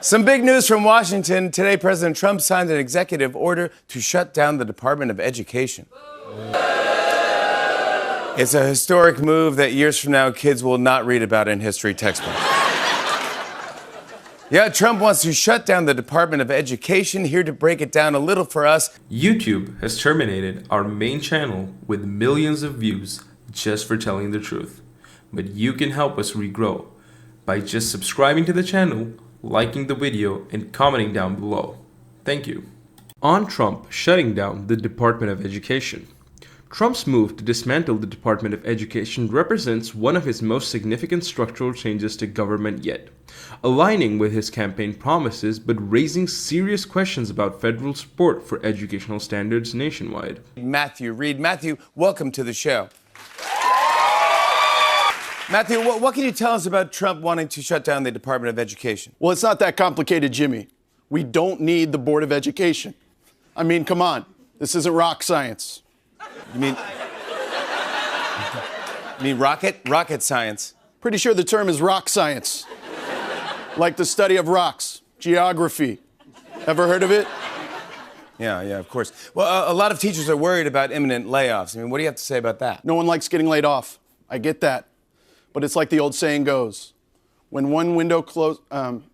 Some big news from Washington. Today, President Trump signed an executive order to shut down the Department of Education. It's a historic move that years from now, kids will not read about in history textbooks. Yeah, Trump wants to shut down the Department of Education. Here to break it down a little for us. YouTube has terminated our main channel with millions of views just for telling the truth. But you can help us regrow by just subscribing to the channel, liking the video, and commenting down below. Thank you. On Trump shutting down the Department of Education. Trump's move to dismantle the Department of Education represents one of his most significant structural changes to government yet, aligning with his campaign promises but raising serious questions about federal support for educational standards nationwide. Matthew Reed. Matthew, welcome to the show. Matthew, what can you tell us about Trump wanting to shut down the Department of Education? Well, it's not that complicated, Jimmy. We don't need the Board of Education. I mean, come on. This isn't rock science. You mean rocket science? Pretty sure the term is rock science. Like the study of rocks, geography. Ever heard of it? Yeah, of course. Well, a lot of teachers are worried about imminent layoffs. I mean, what do you have to say about that? No one likes getting laid off. I get that. But it's like the old saying goes, when one window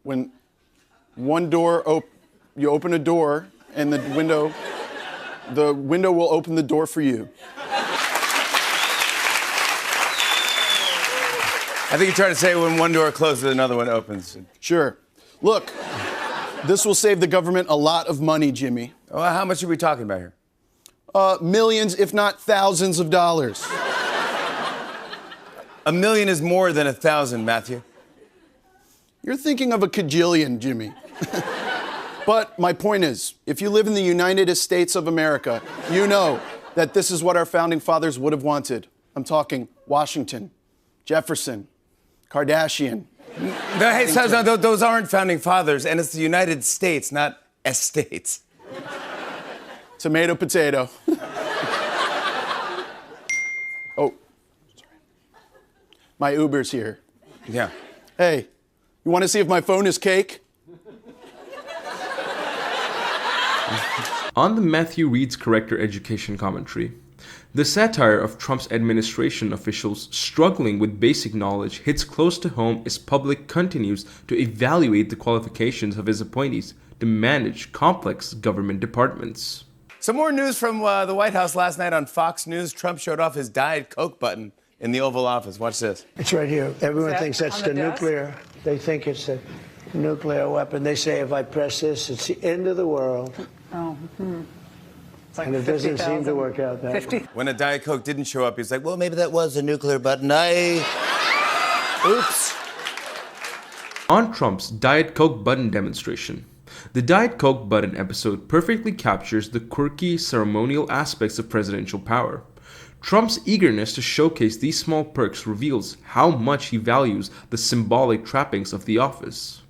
when one door you open a door and the window will open the door for you. I think you're trying to say when one door closes, another one opens. Sure. Look, this will save the government a lot of money, Jimmy. Well, how much are we talking about here? Millions, if not thousands of dollars. $1 million is more than 1,000, Matthew. You're thinking of a cajillion, Jimmy. But my point is, if you live in the United States of America, you know that this is what our founding fathers would have wanted. I'm talking Washington, Jefferson, Kardashian. No, hey, no, those aren't founding fathers, and it's the United States, not estates. Tomato, potato. Oh, sorry. My Uber's here. Yeah. Hey, you want to see if my phone is cake? On the Matthew Reed's Corrector Education commentary, the satire of Trump's administration officials struggling with basic knowledge hits close to home as public continues to evaluate the qualifications of his appointees to manage complex government departments. Some more news from the White House last night on Fox News. Trump showed off his Diet Coke button in the Oval Office. Watch this. It's right here. Everyone thinks that's the nuclear. They think it's a nuclear weapon. They say if I press this, it's the end of the world. Oh, It's like and it doesn't seem to work out that 50. way. When a Diet Coke didn't show up, he's like, well, maybe that was a nuclear button. Oops. On Trump's Diet Coke button demonstration. The Diet Coke button episode perfectly captures the quirky, ceremonial aspects of presidential power. Trump's eagerness to showcase these small perks reveals how much he values the symbolic trappings of the office.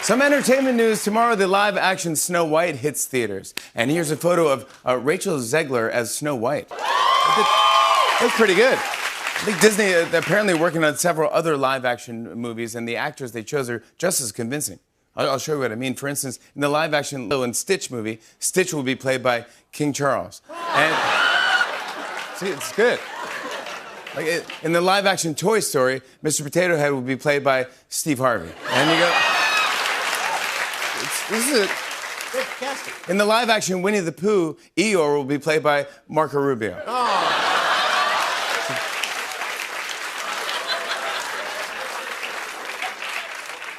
Some entertainment news. Tomorrow, the live-action Snow White hits theaters. And here's a photo of Rachel Zegler as Snow White. Looks pretty good. I think Disney apparently working on several other live-action movies, and the actors they chose are just as convincing. I'll show you what I mean. For instance, in the live-action Lilo and Stitch movie, Stitch will be played by King Charles. And see, it's good. Like in the live-action Toy Story, Mr. Potato Head will be played by Steve Harvey. And you go. This is it. In the live-action Winnie the Pooh, Eeyore will be played by Marco Rubio.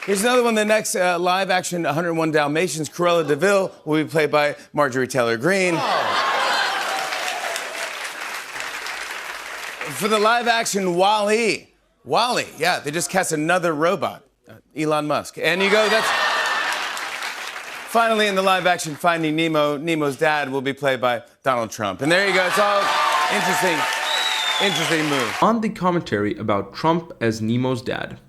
Here's another one. The next live-action 101 Dalmatians, Cruella de Vil, will be played by Marjorie Taylor Greene. For the live-action WALL-E, yeah, they just cast another robot, Elon Musk. And you go, that's... Finally, in the live-action Finding Nemo, Nemo's dad will be played by Donald Trump. And there you go. It's all interesting move. On the commentary about Trump as Nemo's dad,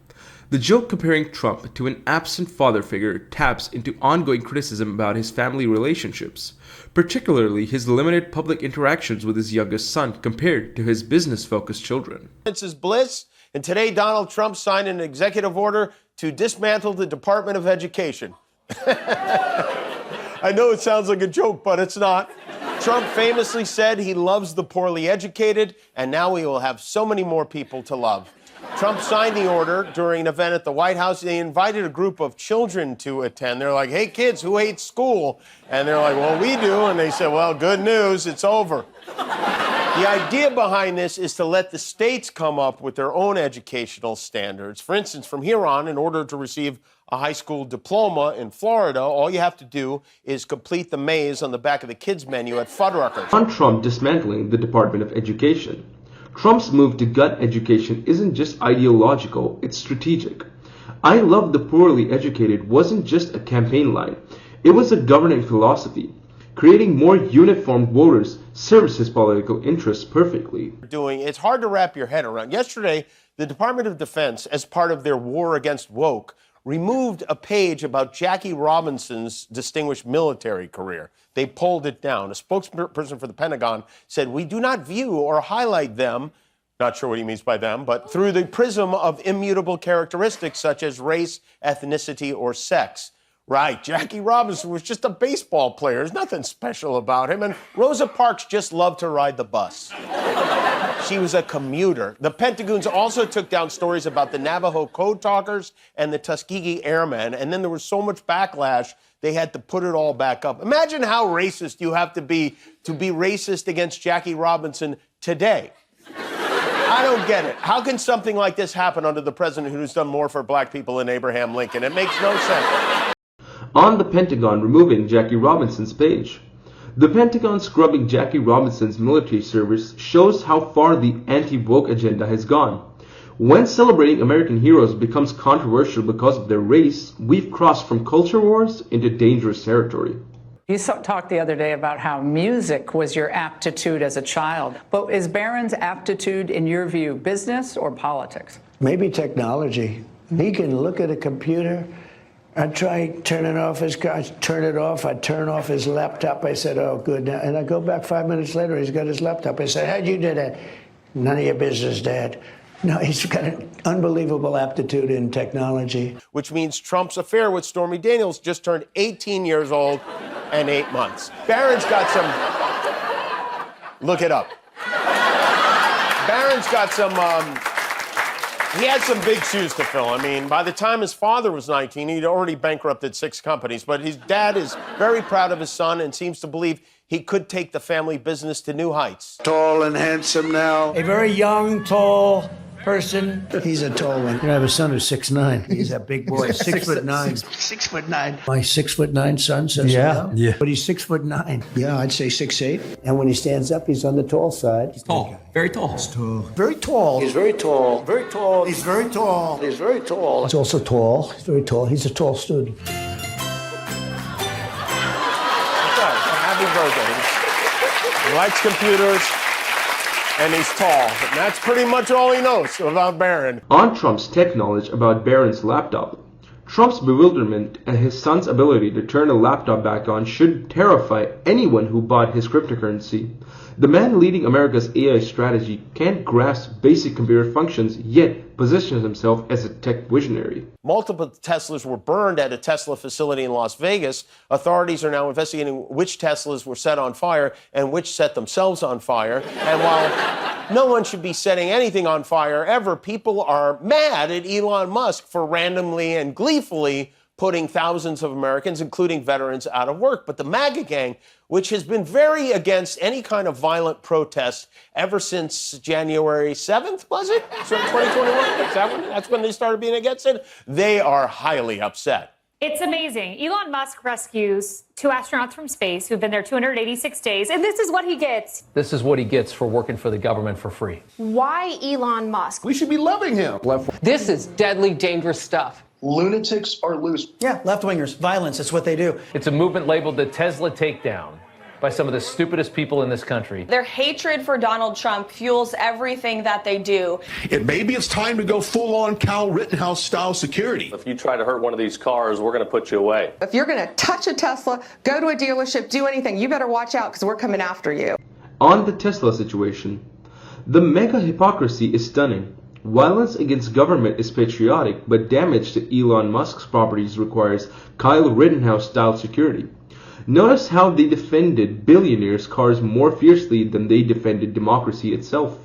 the joke comparing Trump to an absent father figure taps into ongoing criticism about his family relationships, particularly his limited public interactions with his youngest son compared to his business-focused children. This is bliss, and today Donald Trump signed an executive order to dismantle the Department of Education. I know it sounds like a joke, but it's not. Trump famously said he loves the poorly educated, and now he will have so many more people to love. Trump signed the order during an event at the White House. They invited a group of children to attend. They're like, hey, kids, who hates school? And they're like, well, we do. And they said, well, good news, it's over. The idea behind this is to let the states come up with their own educational standards. For instance, from here on, in order to receive a high school diploma in Florida, all you have to do is complete the maze on the back of the kids' menu at Fuddruckers. On Trump dismantling the Department of Education, Trump's move to gut education isn't just ideological, it's strategic. I love the poorly educated wasn't just a campaign line, it was a governing philosophy. Creating more uniformed voters serves his political interests perfectly. It's hard to wrap your head around. Yesterday, the Department of Defense, as part of their war against woke, removed a page about Jackie Robinson's distinguished military career. They pulled it down. A spokesperson for the Pentagon said, we do not view or highlight them, not sure what he means by them, but through the prism of immutable characteristics such as race, ethnicity, or sex. Right, Jackie Robinson was just a baseball player. There's nothing special about him. And Rosa Parks just loved to ride the bus. She was a commuter. The Pentagon also took down stories about the Navajo Code Talkers and the Tuskegee Airmen. And then there was so much backlash, they had to put it all back up. Imagine how racist you have to be racist against Jackie Robinson today. I don't get it. How can something like this happen under the president who's done more for black people than Abraham Lincoln? It makes no sense. On the Pentagon removing Jackie Robinson's page. The Pentagon scrubbing Jackie Robinson's military service shows how far the anti-woke agenda has gone. When celebrating American heroes becomes controversial because of their race, we've crossed from culture wars into dangerous territory. You talked the other day about how music was your aptitude as a child. But is Barron's aptitude, in your view, business or politics? Maybe technology. He can look at a computer. I'd try turning off his car. I'd turn it off. I'd turn off his laptop. I said, oh, good. And I go back 5 minutes later, he's got his laptop. I said, how'd you do that? None of your business, Dad. No, he's got an unbelievable aptitude in technology. Which means Trump's affair with Stormy Daniels just turned 18 years old and 8 months. Barron's got some... Look it up. Barron's got some... He had some big shoes to fill. I mean, by the time his father was 19, he'd already bankrupted 6 companies. But his dad is very proud of his son and seems to believe he could take the family business to new heights. Tall and handsome now. A very young, tall person. He's a tall one. I have a son who's 6'9". He's a big boy, 6'9". 6'9". My 6'9" son says yeah. But he's 6'9". Yeah, I'd say 6'8". And when he stands up, he's on the tall side. He's tall. Very tall. He's tall. Very tall. He's very tall. Very tall. He's very tall. He's very tall. He's also tall. He's very tall. He's a tall student. Happy birthday. He likes computers. And he's tall. And that's pretty much all he knows about Barron. On Trump's tech knowledge about Barron's laptop, Trump's bewilderment at his son's ability to turn a laptop back on should terrify anyone who bought his cryptocurrency. The man leading America's AI strategy can't grasp basic computer functions, yet positions himself as a tech visionary. Multiple Teslas were burned at a Tesla facility in Las Vegas. Authorities are now investigating which Teslas were set on fire and which set themselves on fire. And while no one should be setting anything on fire ever, people are mad at Elon Musk for randomly and gleefully putting thousands of Americans, including veterans, out of work. But the MAGA gang, which has been very against any kind of violent protest ever since January 7th, was it? So 2021? That's when they started being against it? They are highly upset. It's amazing. Elon Musk rescues 2 astronauts from space who've been there 286 days, and this is what he gets. This is what he gets for working for the government for free. Why Elon Musk? We should be loving him. This is deadly dangerous stuff. Lunatics are loose. Yeah, left-wingers, violence, it's what they do. It's a movement labeled the Tesla Takedown by some of the stupidest people in this country. Their hatred for Donald Trump fuels everything that they do. Maybe it's time to go full-on Kyle Rittenhouse-style security. If you try to hurt one of these cars, we're going to put you away. If you're going to touch a Tesla, go to a dealership, do anything, you better watch out because we're coming after you. On the Tesla situation, the mega hypocrisy is stunning. Violence against government is patriotic, but damage to Elon Musk's properties requires Kyle Rittenhouse-style security. Notice how they defended billionaires' cars more fiercely than they defended democracy itself.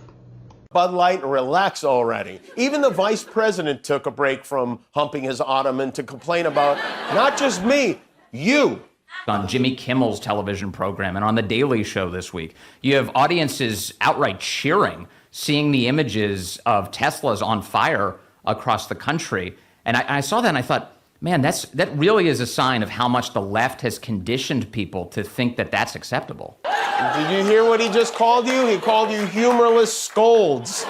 Bud Light, relax already. Even the vice president took a break from humping his ottoman to complain about not just me, you. On Jimmy Kimmel's television program and on The Daily Show this week, you have audiences outright cheering, seeing the images of Teslas on fire across the country. And I saw that and I thought, man, that really is a sign of how much the left has conditioned people to think that that's acceptable. Did you hear what he just called you? He called you humorless scolds.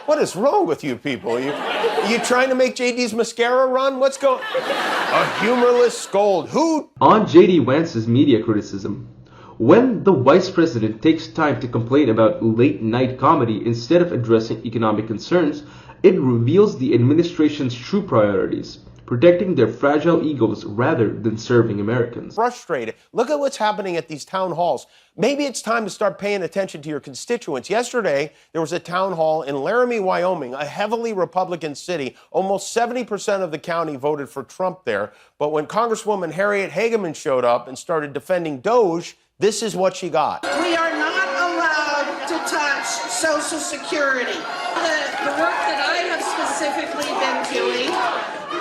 What is wrong with you people? You trying to make JD's mascara run? What's going? A humorless scold. Who? On JD Vance's media criticism, when the vice president takes time to complain about late-night comedy instead of addressing economic concerns, it reveals the administration's true priorities, protecting their fragile egos rather than serving Americans. Frustrated. Look at what's happening at these town halls. Maybe it's time to start paying attention to your constituents. Yesterday, there was a town hall in Laramie, Wyoming, a heavily Republican city. Almost 70% of the county voted for Trump there. But when Congresswoman Harriet Hageman showed up and started defending Doge, this is what she got. We are not allowed to touch Social Security. The work that I have specifically been doing,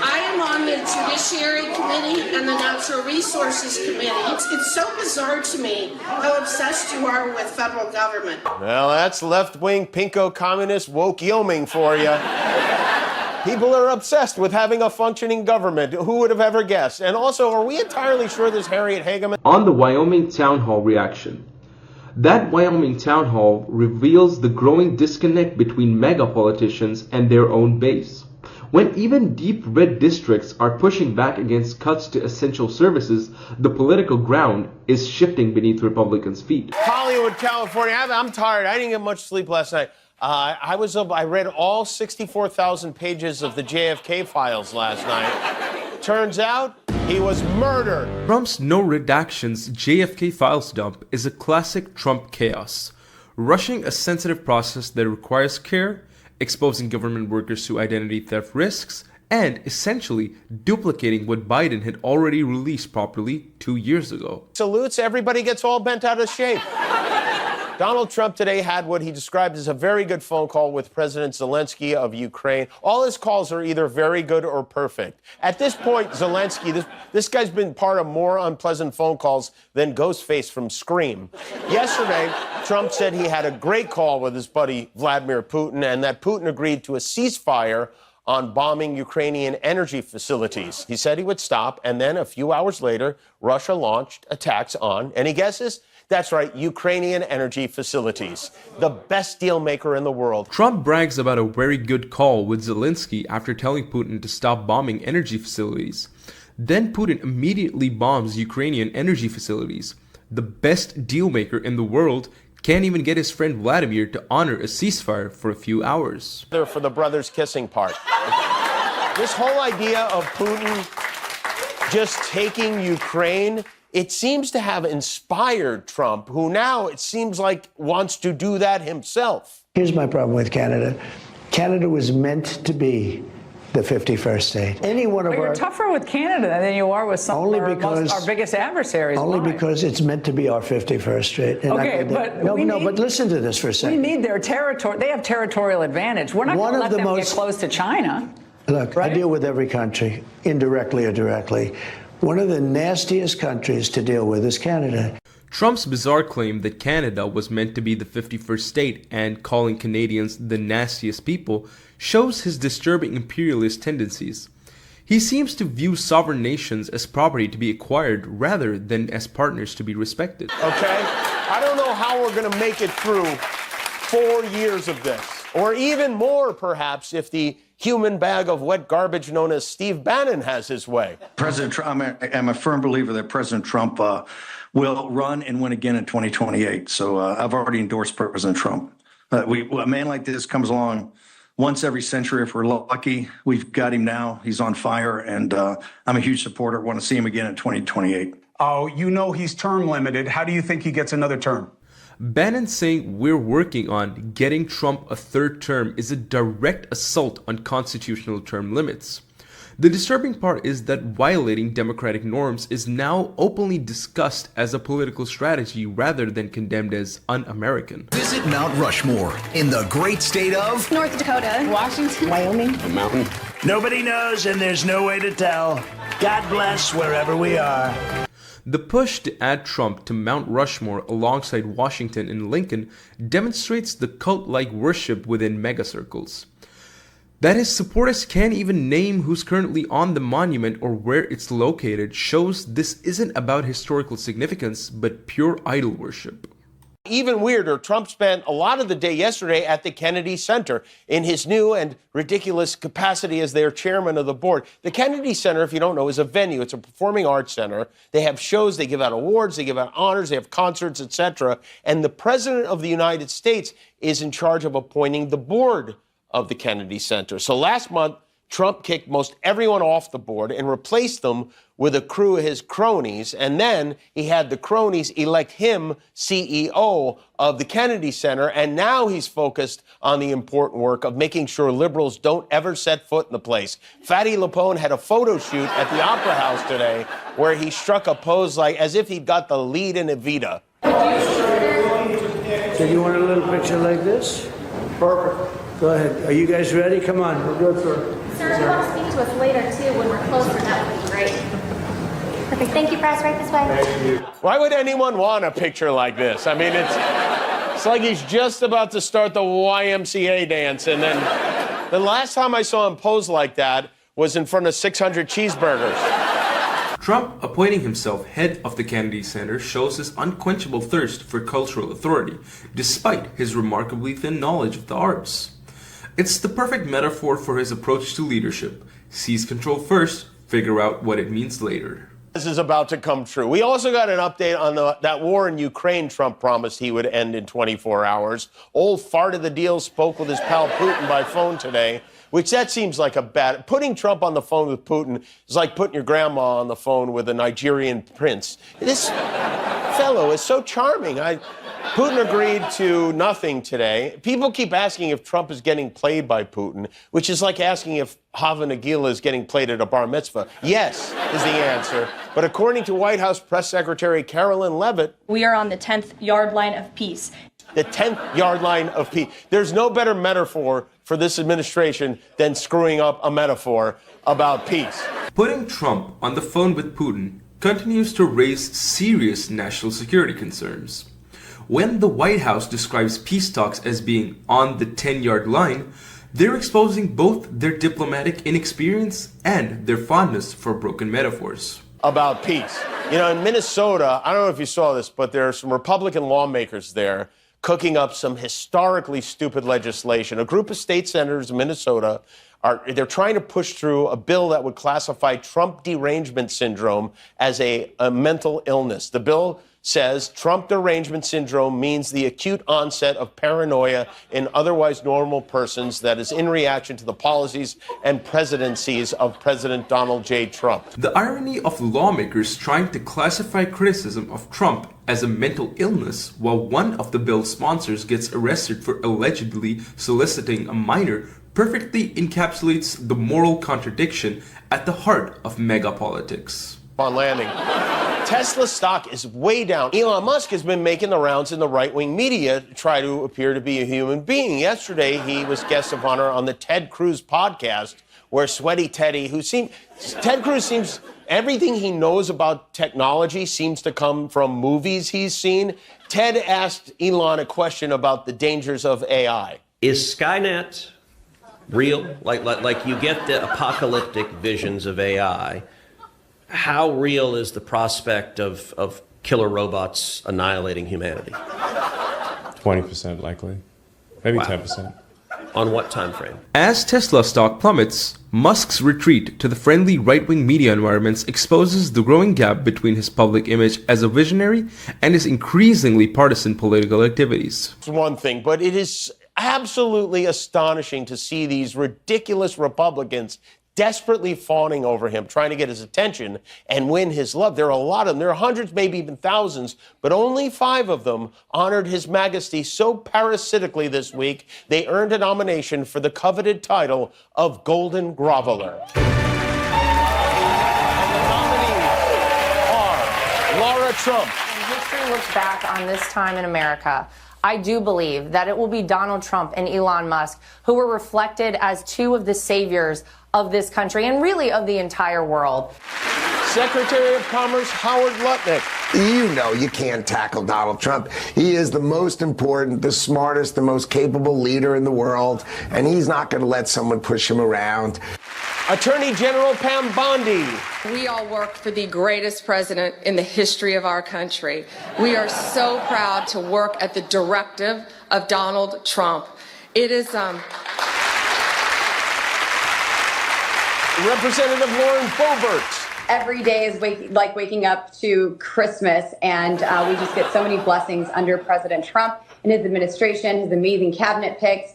I am on the Judiciary Committee and the Natural Resources Committee. It's so bizarre to me how obsessed you are with federal government. Well, that's left-wing, pinko, communist, woke Wyoming for you. People are obsessed with having a functioning government. Who would have ever guessed? And also, are we entirely sure this Harriet Hageman? On the Wyoming town hall reaction, that Wyoming town hall reveals the growing disconnect between mega politicians and their own base. When even deep red districts are pushing back against cuts to essential services, the political ground is shifting beneath Republicans' feet. Hollywood, California. I'm tired. I didn't get much sleep last night. I read all 64,000 pages of the JFK files last night. Turns out he was murdered. Trump's no redactions JFK files dump is a classic Trump chaos, rushing a sensitive process that requires care, exposing government workers to identity theft risks, and essentially duplicating what Biden had already released properly 2 years ago. Salutes, everybody gets all bent out of shape. Donald Trump today had what he described as a very good phone call with President Zelensky of Ukraine. All his calls are either very good or perfect. At this point, Zelensky, this guy's been part of more unpleasant phone calls than Ghostface from Scream. Yesterday, Trump said he had a great call with his buddy Vladimir Putin and that Putin agreed to a ceasefire on bombing Ukrainian energy facilities. He said he would stop, and then a few hours later, Russia launched attacks on, any guesses? That's right, Ukrainian energy facilities. The best deal maker in the world. Trump brags about a very good call with Zelensky after telling Putin to stop bombing energy facilities. Then Putin immediately bombs Ukrainian energy facilities. The best deal maker in the world can't even get his friend Vladimir to honor a ceasefire for a few hours. For the brothers kissing part. This whole idea of Putin just taking Ukraine, it seems to have inspired Trump, who now, it seems like, wants to do that himself. Here's my problem with Canada. Canada was meant to be the 51st state. Any one of You're tougher with Canada than you are with some of our biggest adversaries. Only because it's meant to be our 51st state. And but listen to this for a second. We need their territory. They have territorial advantage. We're not going to let them get close to China. Look, right? I deal with every country, indirectly or directly. One of the nastiest countries to deal with is Canada. Trump's bizarre claim that Canada was meant to be the 51st state and calling Canadians the nastiest people shows his disturbing imperialist tendencies. He seems to view sovereign nations as property to be acquired rather than as partners to be respected. Okay? I don't know how we're going to make it through 4 years of this, or even more, perhaps, if the human bag of wet garbage known as Steve Bannon has his way. President Trump, I'm a firm believer that President Trump will run and win again in 2028. So I've already endorsed President Trump. A man like this comes along once every century if we're lucky. We've got him now. He's on fire, and I'm a huge supporter. Want to see him again in 2028. Oh, you know he's term limited. How do you think he gets another term? Bannon saying we're working on getting Trump a third term is a direct assault on constitutional term limits. The disturbing part is that violating democratic norms is now openly discussed as a political strategy rather than condemned as un-American. Visit Mount Rushmore in the great state of North Dakota, Washington, Wyoming. A mountain. Nobody knows and there's no way to tell. God bless wherever we are. The push to add Trump to Mount Rushmore alongside Washington and Lincoln demonstrates the cult-like worship within megacircles. That his supporters can't even name who's currently on the monument or where it's located shows this isn't about historical significance, but pure idol worship. Even weirder, Trump spent a lot of the day yesterday at the Kennedy Center in his new and ridiculous capacity as their chairman of the board. The Kennedy Center, if you don't know, is a venue. It's a performing arts center. They have shows, they give out awards, they give out honors, they have concerts, etc. And the president of the United States is in charge of appointing the board of the Kennedy Center. So last month, Trump kicked most everyone off the board and replaced them with a crew of his cronies. And then he had the cronies elect him CEO of the Kennedy Center. And now he's focused on the important work of making sure liberals don't ever set foot in the place. Fatty Lapone had a photo shoot at the Opera House today where he struck a pose like as if he'd got the lead in Evita. So you want a little picture like this? Perfect. Go ahead. Are you guys ready? Come on. We're good, sir. Sir, if you want to speak to us later, too, when we're closer, that would be great. Perfect. Thank you, press. Right this way. Thank you. Why would anyone want a picture like this? I mean, it's like he's just about to start the YMCA dance, and then the last time I saw him pose like that was in front of 600 cheeseburgers. Trump appointing himself head of the Kennedy Center shows his unquenchable thirst for cultural authority, despite his remarkably thin knowledge of the arts. It's the perfect metaphor for his approach to leadership. Seize control first, figure out what it means later. This is about to come true. We also got an update on that war in Ukraine Trump promised he would end in 24 hours. Old fart of the deal spoke with his pal Putin by phone today, which that seems like a bad... Putting Trump on the phone with Putin is like putting your grandma on the phone with a Nigerian prince. This fellow is so charming. Putin agreed to nothing today. People keep asking if Trump is getting played by Putin, which is like asking if Hava Nagila is getting played at a bar mitzvah. Yes is the answer. But according to White House Press Secretary Carolyn Leavitt, We are on the 10th yard line of peace. the 10th yard line of peace. There's no better metaphor for this administration than screwing up a metaphor about peace. Putting Trump on the phone with Putin continues to raise serious national security concerns. When the White House describes peace talks as being on the 10-yard line, they're exposing both their diplomatic inexperience and their fondness for broken metaphors. About peace. You know, in Minnesota, I don't know if you saw this, but there are some Republican lawmakers there cooking up some historically stupid legislation. A group of state senators in Minnesota they're trying to push through a bill that would classify Trump derangement syndrome as a mental illness. The bill says Trump derangement syndrome means the acute onset of paranoia in otherwise normal persons that is in reaction to the policies and presidencies of President Donald J. Trump. The irony of lawmakers trying to classify criticism of Trump as a mental illness while one of the bill's sponsors gets arrested for allegedly soliciting a minor perfectly encapsulates the moral contradiction at the heart of mega politics. On landing. Tesla stock is way down. Elon Musk has been making the rounds in the right-wing media to try to appear to be a human being. Yesterday, he was guest of honor on the Ted Cruz podcast, where Sweaty Teddy, Ted Cruz seems, everything he knows about technology seems to come from movies he's seen. Ted asked Elon a question about the dangers of AI. Is Skynet real? Like you get the apocalyptic visions of AI. How real is the prospect of killer robots annihilating humanity? 20% likely. Maybe 10%. On what time frame? As Tesla stock plummets, Musk's retreat to the friendly right-wing media environments exposes the growing gap between his public image as a visionary and his increasingly partisan political activities. It's one thing, but it is absolutely astonishing to see these ridiculous Republicans desperately fawning over him, trying to get his attention and win his love. There are a lot of them. There are hundreds, maybe even thousands, but only 5 of them honored His Majesty so parasitically this week, they earned a nomination for the coveted title of Golden Groveler. Trump. When history looks back on this time in America, I do believe that it will be Donald Trump and Elon Musk who were reflected as 2 of the saviors of this country and really of the entire world. Secretary of Commerce Howard Lutnick. You know you can't tackle Donald Trump. He is the most important, the smartest, the most capable leader in the world, and he's not going to let someone push him around. Attorney General Pam Bondi. We all work for the greatest president in the history of our country. We are so proud to work at the directive of Donald Trump. It is Representative Lauren Boebert. Every day is like waking up to Christmas, and we just get so many blessings under President Trump and his administration, his amazing cabinet picks.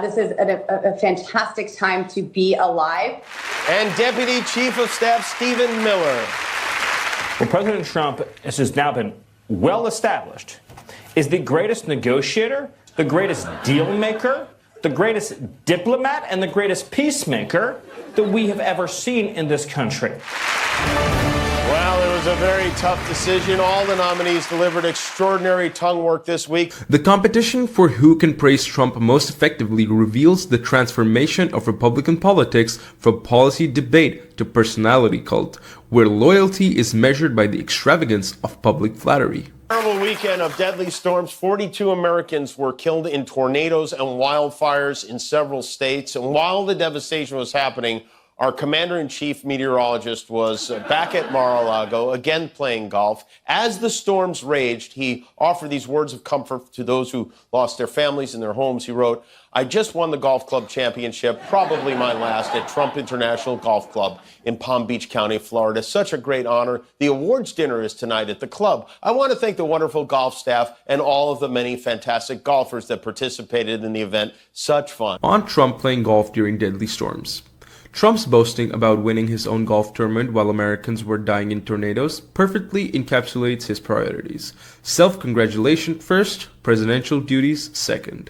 This is a fantastic time to be alive. And Deputy Chief of Staff Stephen Miller. Well, President Trump, as has now been well established, is the greatest negotiator, the greatest deal maker, the greatest diplomat, and the greatest peacemaker that we have ever seen in this country. Well, it was a very tough decision. All the nominees delivered extraordinary tongue work this week. The competition for who can praise Trump most effectively reveals the transformation of Republican politics from policy debate to personality cult, where loyalty is measured by the extravagance of public flattery. Terrible weekend of deadly storms. 42 Americans were killed in tornadoes and wildfires in several states. And while the devastation was happening, our commander-in-chief meteorologist was back at Mar-a-Lago, again playing golf. As the storms raged, he offered these words of comfort to those who lost their families and their homes. He wrote, "I just won the golf club championship, probably my last, at Trump International Golf Club in Palm Beach County, Florida. Such a great honor. The awards dinner is tonight at the club. I want to thank the wonderful golf staff and all of the many fantastic golfers that participated in the event. Such fun." On Trump playing golf during deadly storms. Trump's boasting about winning his own golf tournament while Americans were dying in tornadoes perfectly encapsulates his priorities. Self-congratulation first, presidential duties second.